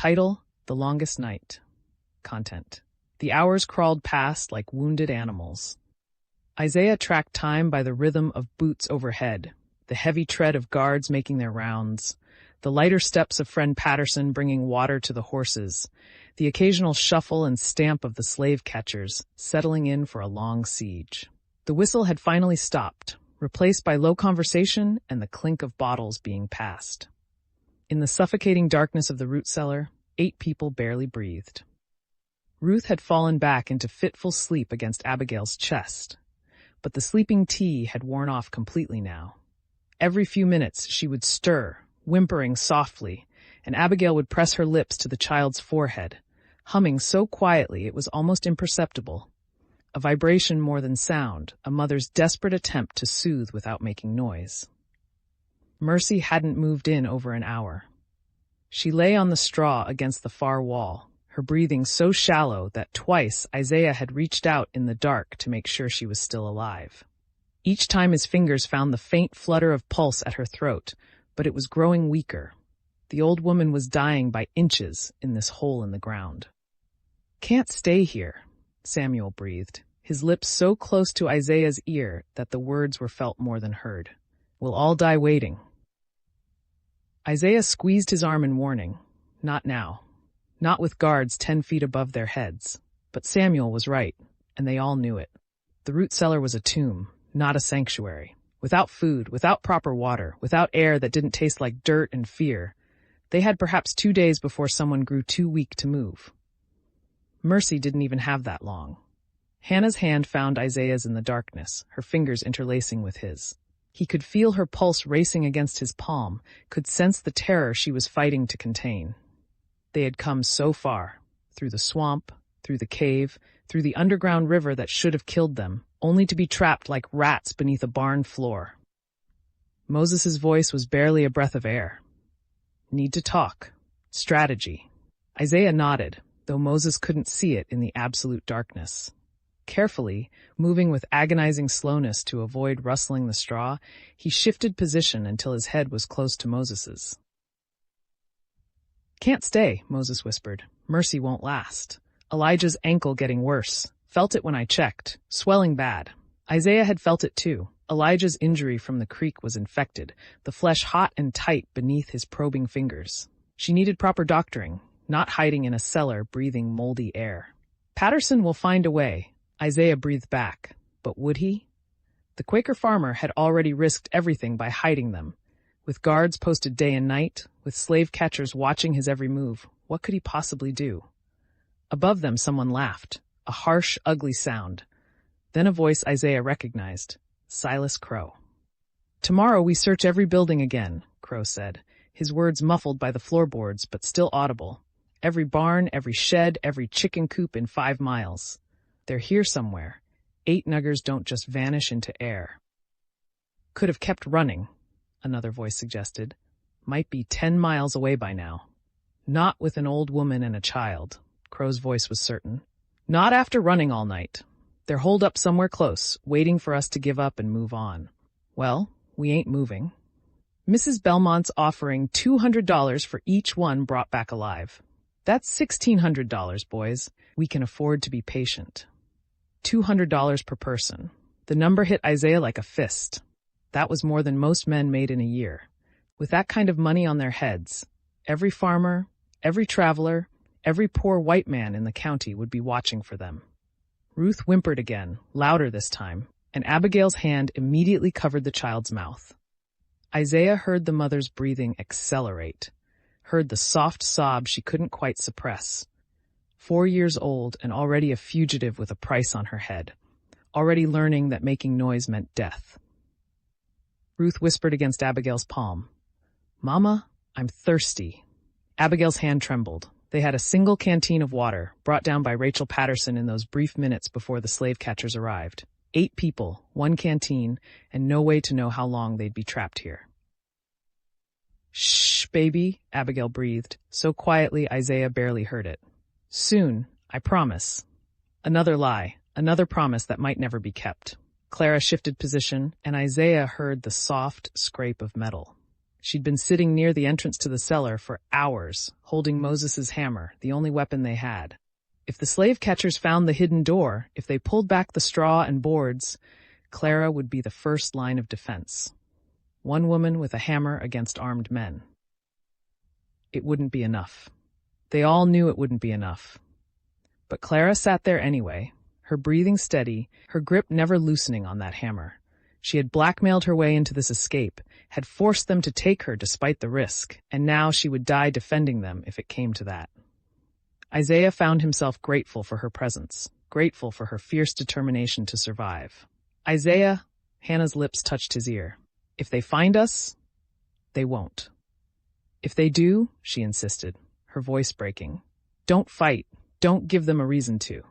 Title: The Longest Night. Content: The hours crawled past like wounded animals. Isaiah tracked time by the rhythm of boots overhead, the heavy tread of guards making their rounds, the lighter steps of friend Patterson bringing water to the horses, the occasional shuffle and stamp of the slave catchers settling in for a long siege. The whistle had finally stopped, replaced by low conversation and the clink of bottles being passed. In the suffocating darkness of the root cellar, 8 people barely breathed. Ruth had fallen back into fitful sleep against Abigail's chest, but the sleeping tea had worn off completely now. Every few minutes she would stir, whimpering softly, and Abigail would press her lips to the child's forehead, humming so quietly it was almost imperceptible. A vibration more than sound, a mother's desperate attempt to soothe without making noise. Mercy hadn't moved in over an hour. She lay on the straw against the far wall, her breathing so shallow that twice Isaiah had reached out in the dark to make sure she was still alive. Each time his fingers found the faint flutter of pulse at her throat, but it was growing weaker. The old woman was dying by inches in this hole in the ground. "Can't stay here," Samuel breathed, his lips so close to Isaiah's ear that the words were felt more than heard. "We'll all die waiting." Isaiah squeezed his arm in warning. Not now. Not with guards 10 feet above their heads. But Samuel was right, and they all knew it. The root cellar was a tomb, not a sanctuary. Without food, without proper water, without air that didn't taste like dirt and fear. They had perhaps 2 days before someone grew too weak to move. Mercy didn't even have that long. Hannah's hand found Isaiah's in the darkness, her fingers interlacing with his. He could feel her pulse racing against his palm, could sense the terror she was fighting to contain. They had come so far, through the swamp, through the cave, through the underground river that should have killed them, only to be trapped like rats beneath a barn floor. Moses's voice was barely a breath of air. Need to talk. Strategy. Isaiah nodded, though Moses couldn't see it in the absolute darkness. Carefully, moving with agonizing slowness to avoid rustling the straw, he shifted position until his head was close to Moses's. "Can't stay," Moses whispered. "Mercy won't last. Elijah's ankle getting worse. Felt it when I checked. Swelling bad." Isaiah had felt it too. Elijah's injury from the creek was infected, the flesh hot and tight beneath his probing fingers. She needed proper doctoring, not hiding in a cellar breathing moldy air. "Patterson will find a way," Isaiah breathed back. But would he? The Quaker farmer had already risked everything by hiding them. With guards posted day and night, with slave catchers watching his every move, what could he possibly do? Above them someone laughed, a harsh, ugly sound. Then a voice Isaiah recognized, Silas Crow. "Tomorrow we search every building again," Crow said, his words muffled by the floorboards but still audible. "Every barn, every shed, every chicken coop in 5 miles. They're here somewhere. 8 nuggers don't just vanish into air." "Could have kept running," another voice suggested. "Might be 10 miles away by now." "Not with an old woman and a child," Crow's voice was certain. "Not after running all night. They're holed up somewhere close, waiting for us to give up and move on." "Well, we ain't moving." "Mrs. Belmont's offering $200 for each one brought back alive. That's $1,600, boys. We can afford to be patient." $200 per person. The number hit Isaiah like a fist. That was more than most men made in a year. With that kind of money on their heads, every farmer, every traveler, every poor white man in the county would be watching for them. Ruth whimpered again, louder this time, and Abigail's hand immediately covered the child's mouth. Isaiah heard the mother's breathing accelerate, heard the soft sob she couldn't quite suppress. 4 years old and already a fugitive with a price on her head, already learning that making noise meant death. Ruth whispered against Abigail's palm, "Mama, I'm thirsty." Abigail's hand trembled. They had a single canteen of water, brought down by Rachel Patterson in those brief minutes before the slave catchers arrived. 8 people, 1 canteen, and no way to know how long they'd be trapped here. "Shh, baby," Abigail breathed, so quietly Isaiah barely heard it. "Soon, I promise." Another lie, another promise that might never be kept. Clara shifted position, and Isaiah heard the soft scrape of metal. She'd been sitting near the entrance to the cellar for hours, holding Moses's hammer, the only weapon they had. If the slave catchers found the hidden door, if they pulled back the straw and boards, Clara would be the first line of defense. One woman with a hammer against armed men. It wouldn't be enough. They all knew it wouldn't be enough. But Clara sat there anyway, her breathing steady, her grip never loosening on that hammer. She had blackmailed her way into this escape, had forced them to take her despite the risk, and now she would die defending them if it came to that. Isaiah found himself grateful for her presence, grateful for her fierce determination to survive. Isaiah, Hannah's lips touched his ear. If they find us, they won't. If they do, she insisted, her voice breaking, don't fight, don't give them a reason to.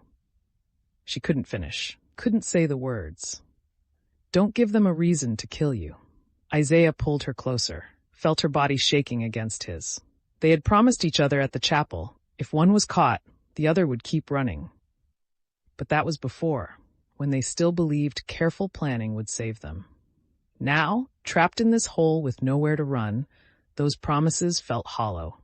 She couldn't finish, couldn't say the words. Don't give them a reason to kill you. Isaiah pulled her closer, felt her body shaking against his. They had promised each other at the chapel, if one was caught, the other would keep running. But that was before, when they still believed careful planning would save them. Now, trapped in this hole with nowhere to run, those promises felt hollow.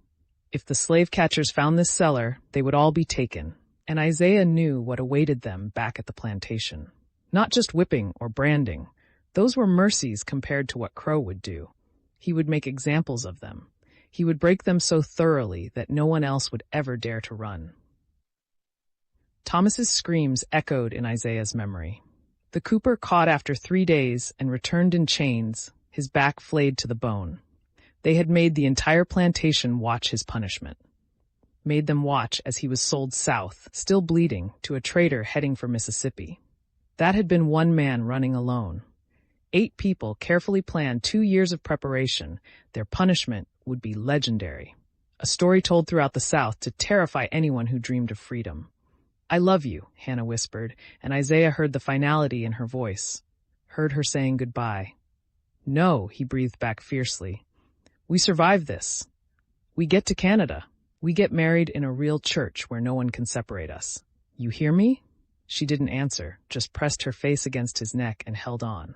If the slave catchers found this cellar, they would all be taken, and Isaiah knew what awaited them back at the plantation. Not just whipping or branding. Those were mercies compared to what Crow would do. He would make examples of them. He would break them so thoroughly that no one else would ever dare to run. Thomas's screams echoed in Isaiah's memory. The cooper caught after 3 days and returned in chains, his back flayed to the bone. They had made the entire plantation watch his punishment. Made them watch as he was sold south, still bleeding, to a trader heading for Mississippi. That had been one man running alone. 8 people carefully planned 2 years of preparation. Their punishment would be legendary. A story told throughout the South to terrify anyone who dreamed of freedom. I love you, Hannah whispered, and Isaiah heard the finality in her voice. Heard her saying goodbye. No, he breathed back fiercely. We survive this. We get to Canada. We get married in a real church where no one can separate us. You hear me? She didn't answer, just pressed her face against his neck and held on.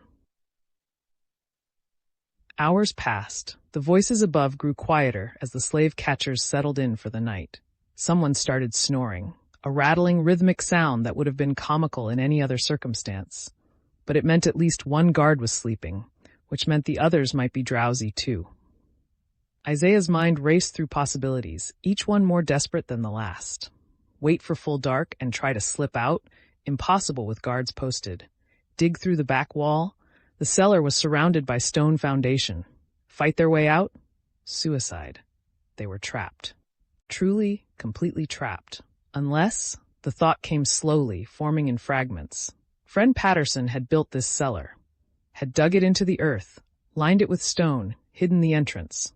Hours passed. The voices above grew quieter as the slave catchers settled in for the night. Someone started snoring, a rattling rhythmic sound that would have been comical in any other circumstance. But it meant at least one guard was sleeping, which meant the others might be drowsy too. Isaiah's mind raced through possibilities, each one more desperate than the last. Wait for full dark and try to slip out? Impossible with guards posted. Dig through the back wall? The cellar was surrounded by stone foundation. Fight their way out? Suicide. They were trapped. Truly, completely trapped. Unless, the thought came slowly, forming in fragments. Friend Patterson had built this cellar, had dug it into the earth, lined it with stone, hidden the entrance.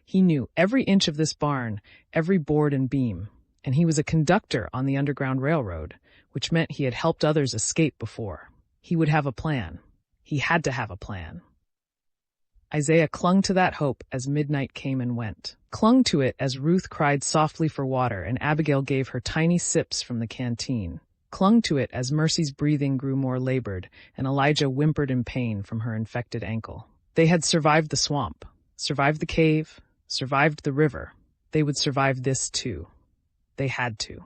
He knew every inch of this barn, every board and beam, and he was a conductor on the Underground Railroad, which meant he had helped others escape before. He would have a plan. He had to have a plan. Isaiah clung to that hope as midnight came and went. Clung to it as Ruth cried softly for water and Abigail gave her tiny sips from the canteen. Clung to it as Mercy's breathing grew more labored and Elijah whimpered in pain from her infected ankle. They had survived the swamp, survived the cave, survived the river. They would survive this too. They had to.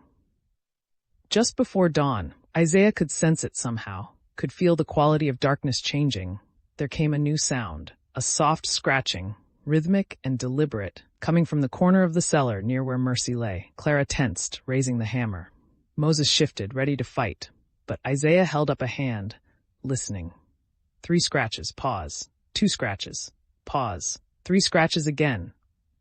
Just before dawn, Isaiah could sense it somehow, could feel the quality of darkness changing. There came a new sound, a soft scratching, rhythmic and deliberate, coming from the corner of the cellar near where Mercy lay. Clara tensed, raising the hammer. Moses shifted, ready to fight, but Isaiah held up a hand, listening. 3 scratches, pause. 2 scratches, pause. 3 scratches again.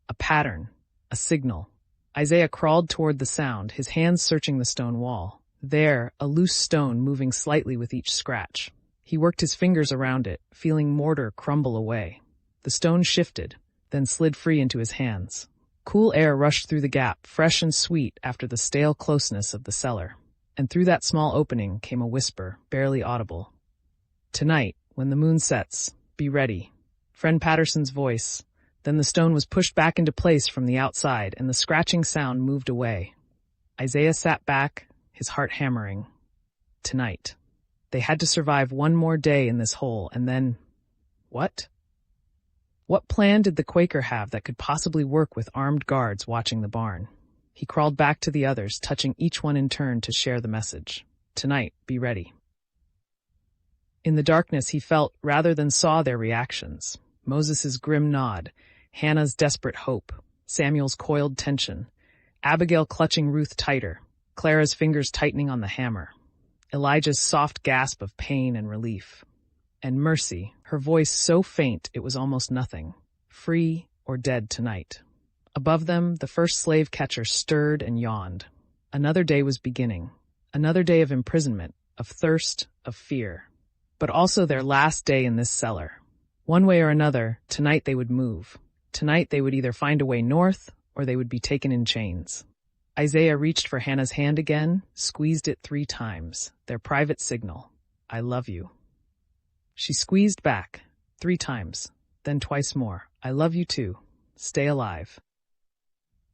A pattern, a signal. Isaiah crawled toward the sound, his hands searching the stone wall. There, a loose stone moving slightly with each scratch. He worked his fingers around it, feeling mortar crumble away. The stone shifted, then slid free into his hands. Cool air rushed through the gap, fresh and sweet after the stale closeness of the cellar. And through that small opening came a whisper, barely audible. Tonight, when the moon sets, be ready. Friend Patterson's voice. Then the stone was pushed back into place from the outside, and the scratching sound moved away. Isaiah sat back, his heart hammering. Tonight. They had to survive one more day in this hole, and then... What? What plan did the Quaker have that could possibly work with armed guards watching the barn? He crawled back to the others, touching each one in turn to share the message. Tonight, be ready. In the darkness, he felt, rather than saw, their reactions. Moses's grim nod, Hannah's desperate hope, Samuel's coiled tension, Abigail clutching Ruth tighter, Clara's fingers tightening on the hammer, Elijah's soft gasp of pain and relief, and Mercy, her voice so faint it was almost nothing, free or dead tonight. Above them, the first slave catcher stirred and yawned. Another day was beginning, another day of imprisonment, of thirst, of fear, but also their last day in this cellar. One way or another, tonight they would move. Tonight they would either find a way north, or they would be taken in chains. Isaiah reached for Hannah's hand again, squeezed it 3 times, their private signal. I love you. She squeezed back, 3 times, then twice more. I love you too. Stay alive.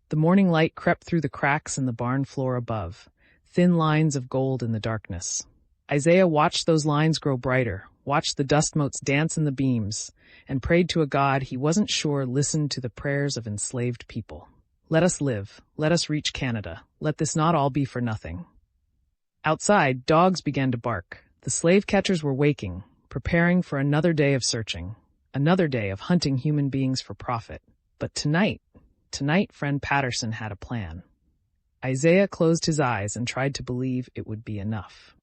The morning light crept through the cracks in the barn floor above, thin lines of gold in the darkness. Isaiah watched those lines grow brighter, watched the dust motes dance in the beams, and prayed to a God he wasn't sure listened to the prayers of enslaved people. Let us live. Let us reach Canada. Let this not all be for nothing. Outside, dogs began to bark. The slave catchers were waking, preparing for another day of searching, another day of hunting human beings for profit. But tonight, friend Patterson had a plan. Isaiah closed his eyes and tried to believe it would be enough.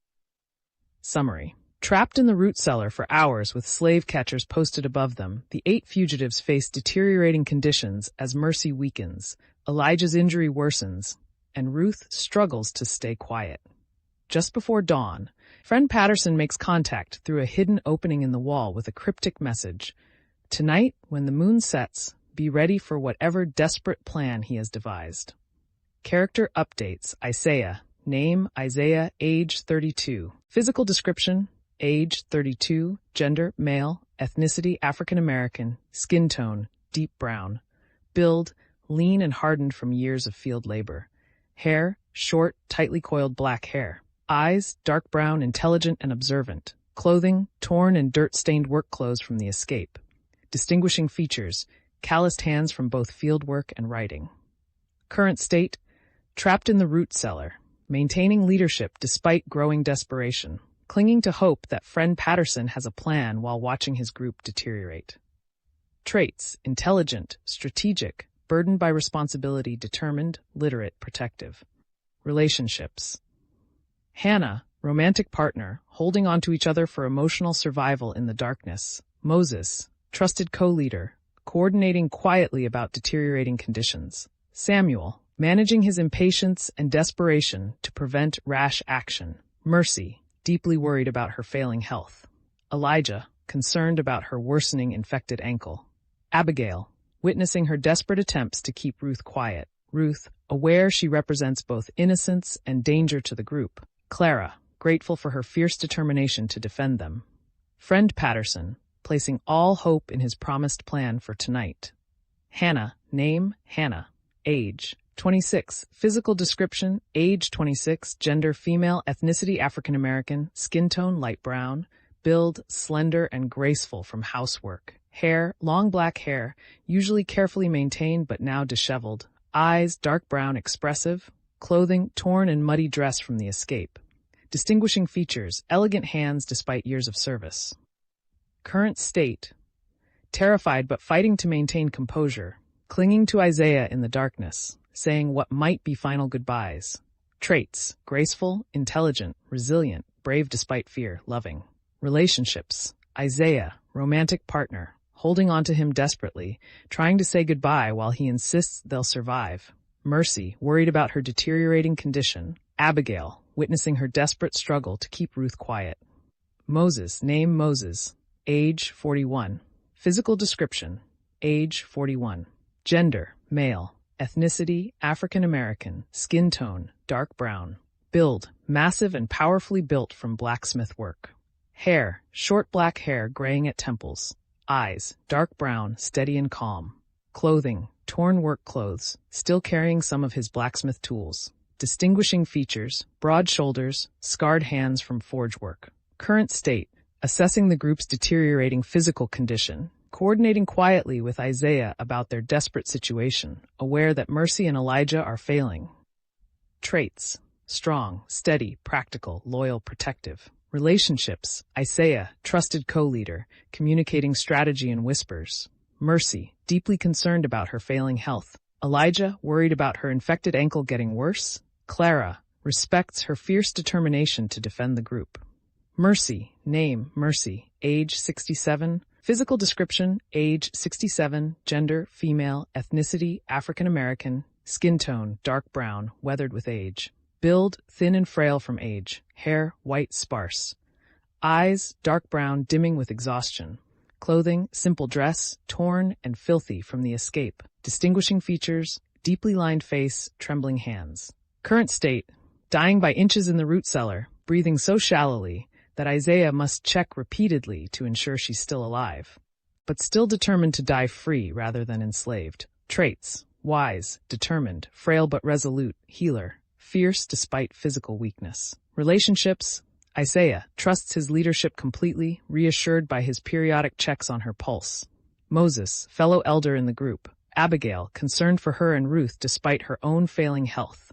Summary. Trapped in the root cellar for hours with slave catchers posted above them, the 8 fugitives face deteriorating conditions as Mercy weakens, Elijah's injury worsens, and Ruth struggles to stay quiet. Just before dawn, friend Patterson makes contact through a hidden opening in the wall with a cryptic message. Tonight, when the moon sets, be ready for whatever desperate plan he has devised. Character updates. Isaiah. Name, Isaiah, age 32. Physical description, age 32, gender, male, ethnicity, African American, skin tone, deep brown. Build, lean and hardened from years of field labor. Hair, short, tightly coiled black hair. Eyes, dark brown, intelligent and observant. Clothing, torn and dirt-stained work clothes from the escape. Distinguishing features, calloused hands from both field work and writing. Current state, trapped in the root cellar. Maintaining leadership despite growing desperation, clinging to hope that friend Patterson has a plan while watching his group deteriorate. Traits: intelligent, strategic, burdened by responsibility, determined, literate, protective. Relationships: Hannah, romantic partner, holding on to each other for emotional survival in the darkness. Moses, trusted co-leader, coordinating quietly about deteriorating conditions. Samuel, managing his impatience and desperation to prevent rash action. Mercy, deeply worried about her failing health. Elijah, concerned about her worsening infected ankle. Abigail, witnessing her desperate attempts to keep Ruth quiet. Ruth, aware she represents both innocence and danger to the group. Clara, grateful for her fierce determination to defend them. Friend Patterson, placing all hope in his promised plan for tonight. Hannah, name, Hannah. Age, 26. Physical description, age 26, gender female, ethnicity African American, skin tone light brown, build slender and graceful from housework. Hair, long black hair, usually carefully maintained but now disheveled. Eyes, dark brown, expressive. Clothing, torn and muddy dress from the escape. Distinguishing features, elegant hands despite years of service. Current state, terrified but fighting to maintain composure, clinging to Isaiah in the darkness, saying what might be final goodbyes. Traits: graceful, intelligent, resilient, brave despite fear, loving. Relationships: Isaiah, romantic partner, holding on to him desperately, trying to say goodbye while he insists they'll survive. Mercy, worried about her deteriorating condition. Abigail, witnessing her desperate struggle to keep Ruth quiet. Moses, name Moses. Age 41. Physical description, age 41. Gender, male. Ethnicity, African American. Skin tone, dark brown. Build, massive and powerfully built from blacksmith work. Hair, short black hair graying at temples. Eyes, dark brown, steady and calm. Clothing, torn work clothes, still carrying some of his blacksmith tools. Distinguishing features, broad shoulders, scarred hands from forge work. Current state, assessing the group's deteriorating physical condition, coordinating quietly with Isaiah about their desperate situation, aware that Mercy and Elijah are failing. Traits: strong, steady, practical, loyal, protective. Relationships: Isaiah, trusted co-leader, communicating strategy in whispers. Mercy, deeply concerned about her failing health. Elijah, worried about her infected ankle getting worse. Clara, respects her fierce determination to defend the group. Mercy, name, Mercy, age 67, physical description, age 67, gender, female, ethnicity, African American, skin tone, dark brown, weathered with age. Build, thin and frail from age, hair, white, sparse. Eyes, dark brown, dimming with exhaustion. Clothing, simple dress, torn and filthy from the escape. Distinguishing features, deeply lined face, trembling hands. Current state: dying by inches in the root cellar, breathing so shallowly that Isaiah must check repeatedly to ensure she's still alive, but still determined to die free rather than enslaved. Traits: wise, determined, frail but resolute, healer, fierce despite physical weakness. Relationships: Isaiah trusts his leadership completely, reassured by his periodic checks on her pulse. Moses, fellow elder in the group. Abigail, concerned for her and Ruth despite her own failing health.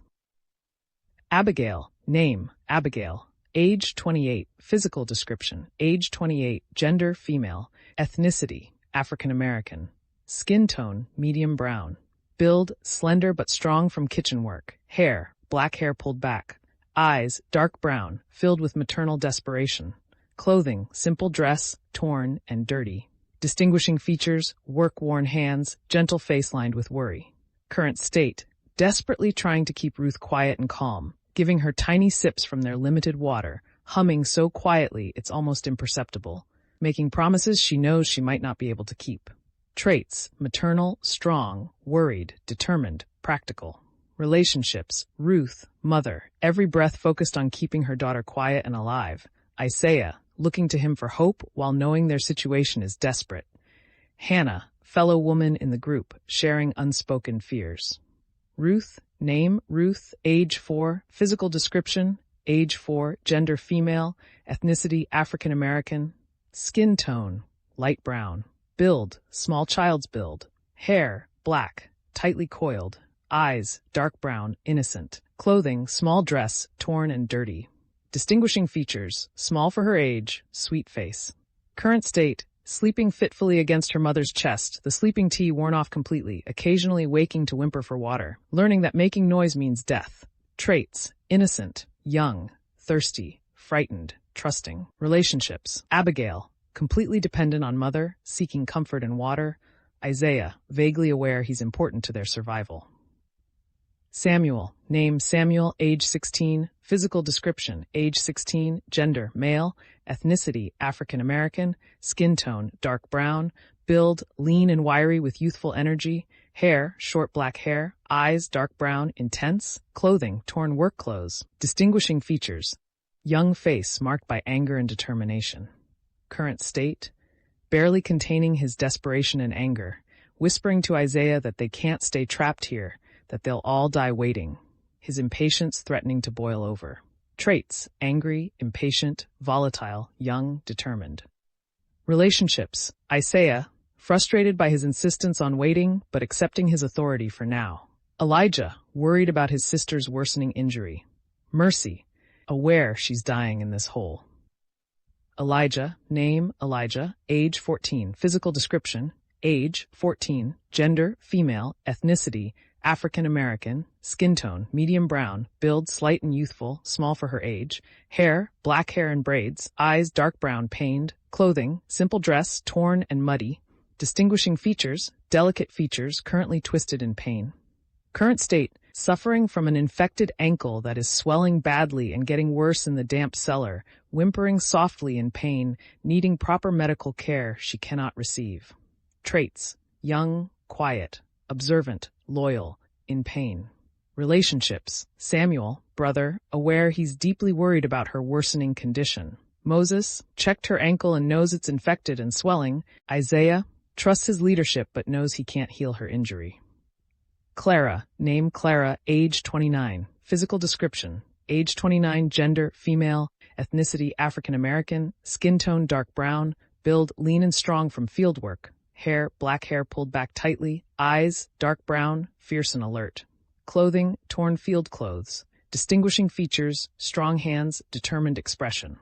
Abigail, name, Abigail, age 28, physical description, age 28, gender, female, ethnicity, African American, skin tone, medium brown, build, slender but strong from kitchen work, hair, black hair pulled back, eyes, dark brown, filled with maternal desperation, clothing, simple dress, torn and dirty. Distinguishing features, work-worn hands, gentle face lined with worry. Current state: desperately trying to keep Ruth quiet and calm, giving her tiny sips from their limited water, humming so quietly it's almost imperceptible, making promises she knows she might not be able to keep. Traits: maternal, strong, worried, determined, practical. Relationships: Ruth, mother, every breath focused on keeping her daughter quiet and alive. Isaiah, looking to him for hope while knowing their situation is desperate. Hannah, fellow woman in the group, sharing unspoken fears. Ruth, name, Ruth, age 4, physical description, age 4, gender female, ethnicity African American, skin tone, light brown, build, small child's build, hair, black, tightly coiled, eyes, dark brown, innocent, clothing, small dress, torn and dirty. Distinguishing features: small for her age, sweet face. Current state: sleeping fitfully against her mother's chest, the sleeping tea worn off completely, occasionally waking to whimper for water, learning that making noise means death. Traits: innocent, young, thirsty, frightened, trusting. Relationships: Abigail, completely dependent on mother, seeking comfort and water. Isaiah, vaguely aware he's important to their survival. Samuel, name Samuel, age 16, physical description, age 16, gender male, ethnicity African American, skin tone dark brown, build lean and wiry with youthful energy, hair short black hair, eyes dark brown, intense, clothing torn work clothes. Distinguishing features: young face marked by anger and determination. Current state: barely containing his desperation and anger, whispering to Isaiah that they can't stay trapped here, that they'll all die waiting, his impatience threatening to boil over. Traits: angry, impatient, volatile, young, determined. Relationships: Isaiah, frustrated by his insistence on waiting but accepting his authority for now. Elijah, worried about his sister's worsening injury. Mercy, aware she's dying in this hole. Elijah, name Elijah, age 14, physical description, age 14, gender female, ethnicity African American, skin tone medium brown, build slight and youthful, small for her age, hair black hair and braids, eyes dark brown pained, clothing simple dress torn and muddy. Distinguishing features: delicate features currently twisted in pain. Current state: suffering from an infected ankle that is swelling badly and getting worse in the damp cellar, whimpering softly in pain, needing proper medical care she cannot receive. Traits: young, quiet, observant, loyal, in pain. Relationships: Samuel, brother, aware he's deeply worried about her worsening condition. Moses, checked her ankle and knows it's infected and swelling. Isaiah, trusts his leadership but knows he can't heal her injury. Clara, name Clara, age 29, physical description, age 29, gender female, ethnicity African American, skin tone dark brown, build lean and strong from field work, black hair pulled back tightly, eyes, dark brown, fierce and alert. Clothing, torn field clothes. Distinguishing features, strong hands, determined expression.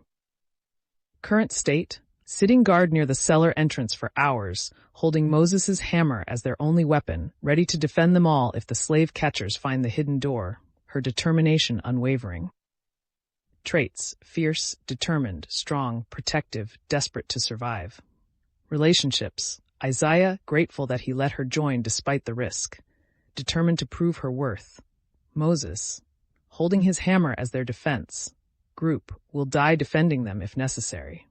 Current state, sitting guard near the cellar entrance for hours, holding Moses's hammer as their only weapon, ready to defend them all if the slave catchers find the hidden door, her determination unwavering. Traits, fierce, determined, strong, protective, desperate to survive. Relationships, Isaiah, grateful that he let her join despite the risk, determined to prove her worth. Moses, holding his hammer as their defense. Group, will die defending them if necessary.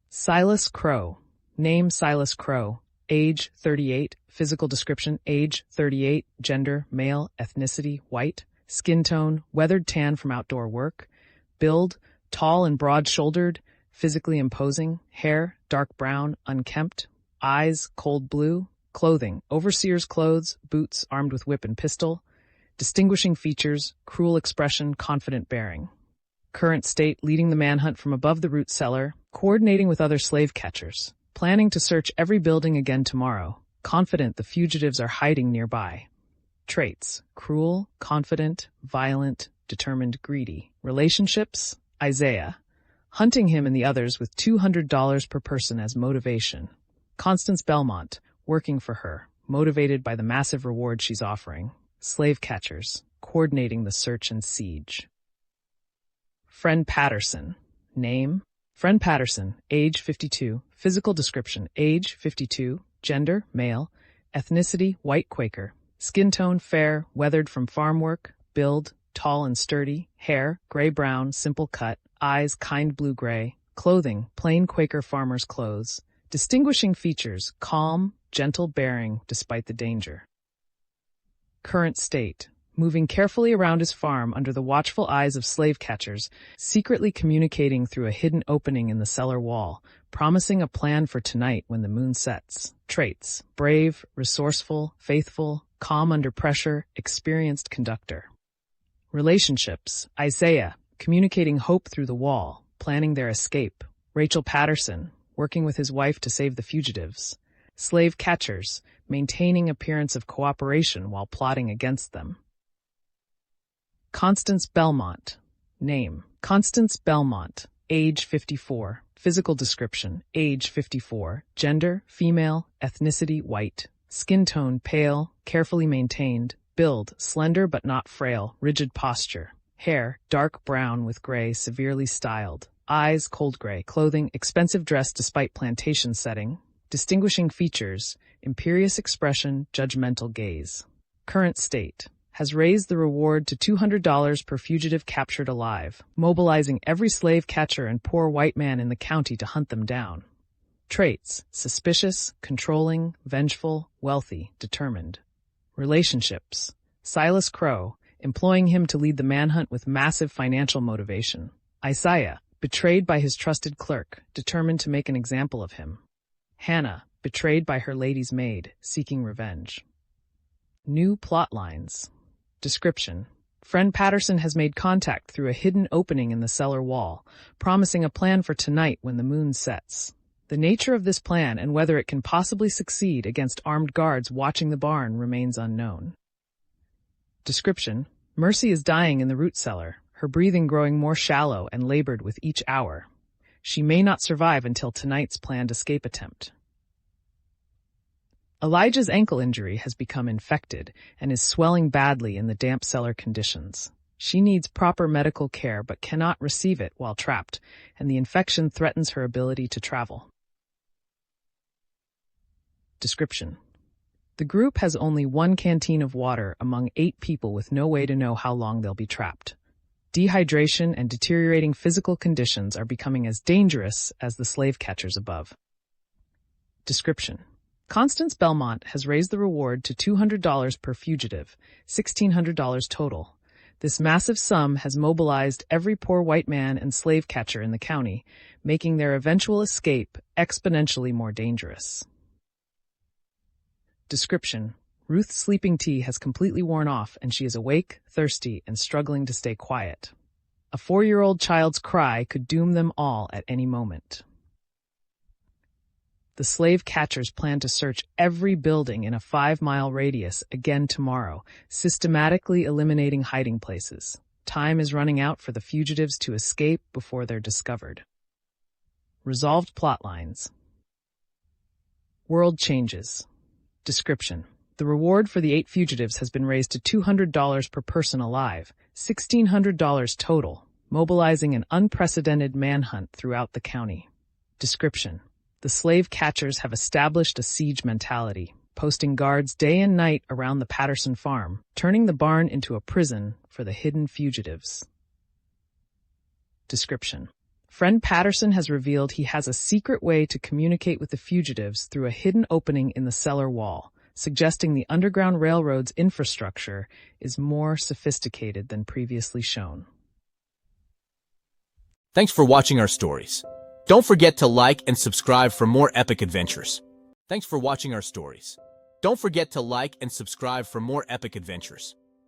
Silas Crow, name Silas Crow, age 38, physical description, age 38, gender, male, ethnicity, white, skin tone, weathered tan from outdoor work, build, tall and broad-shouldered, physically imposing, hair, dark brown, unkempt, eyes, cold blue, clothing, overseer's clothes, boots, armed with whip and pistol, distinguishing features, cruel expression, confident bearing. Current state, leading the manhunt from above the root cellar, coordinating with other slave catchers, planning to search every building again tomorrow, confident the fugitives are hiding nearby. Traits, cruel, confident, violent, determined, greedy. Relationships, Isaiah, hunting him and the others with $200 per person as motivation. Constance Belmont, working for her, motivated by the massive reward she's offering. Slave catchers, coordinating the search and siege. Friend Patterson, name, Friend Patterson, age 52, physical description, age 52, gender, male, ethnicity, white Quaker, skin tone, fair, weathered from farm work, build, tall and sturdy, hair, gray-brown, simple cut, eyes, kind blue-gray, clothing, plain Quaker farmer's clothes, distinguishing features, calm, gentle bearing despite the danger. Current state, moving carefully around his farm under the watchful eyes of slave catchers, secretly communicating through a hidden opening in the cellar wall, promising a plan for tonight when the moon sets. Traits, brave, resourceful, faithful, calm under pressure, experienced conductor. Relationships, Isaiah, communicating hope through the wall, planning their escape. Rachel Patterson, working with his wife to save the fugitives. Slave catchers, maintaining appearance of cooperation while plotting against them. Constance Belmont, name, Constance Belmont, age 54, physical description, age 54, gender, female, ethnicity, white, skin tone, pale, carefully maintained, build, slender but not frail, rigid posture, hair, dark brown with gray, severely styled, eyes, cold gray, clothing, expensive dress despite plantation setting, distinguishing features, imperious expression, judgmental gaze. Current state, has raised the reward to $200 per fugitive captured alive, mobilizing every slave catcher and poor white man in the county to hunt them down. Traits, suspicious, controlling, vengeful, wealthy, determined. Relationships, Silas Crow, employing him to lead the manhunt with massive financial motivation. Isaiah, betrayed by his trusted clerk, determined to make an example of him. Hannah, betrayed by her lady's maid, seeking revenge. New plot lines. Description. Friend Patterson has made contact through a hidden opening in the cellar wall, promising a plan for tonight when the moon sets. The nature of this plan and whether it can possibly succeed against armed guards watching the barn remains unknown. Description. Mercy is dying in the root cellar, her breathing growing more shallow and labored with each hour. She may not survive until tonight's planned escape attempt. Elijah's ankle injury has become infected and is swelling badly in the damp cellar conditions. She needs proper medical care but cannot receive it while trapped, and the infection threatens her ability to travel. Description. The group has only one canteen of water among 8 people with no way to know how long they'll be trapped. Dehydration and deteriorating physical conditions are becoming as dangerous as the slave catchers above. Description. Constance Belmont has raised the reward to $200 per fugitive, $1,600 total. This massive sum has mobilized every poor white man and slave catcher in the county, making their eventual escape exponentially more dangerous. Description. Ruth's sleeping tea has completely worn off and she is awake, thirsty, and struggling to stay quiet. A 4-year-old child's cry could doom them all at any moment. The slave catchers plan to search every building in a 5-mile radius again tomorrow, systematically eliminating hiding places. Time is running out for the fugitives to escape before they're discovered. Resolved plotlines. World changes. Description. The reward for the 8 fugitives has been raised to $200 per person alive, $1,600 total, mobilizing an unprecedented manhunt throughout the county. Description. The slave catchers have established a siege mentality, posting guards day and night around the Patterson farm, turning the barn into a prison for the hidden fugitives. Description. Friend Patterson has revealed he has a secret way to communicate with the fugitives through a hidden opening in the cellar wall, suggesting the Underground Railroad's infrastructure is more sophisticated than previously shown. Thanks for watching our stories. Don't forget to like and subscribe for more epic adventures. Thanks for watching our stories. Don't forget to like and subscribe for more epic adventures.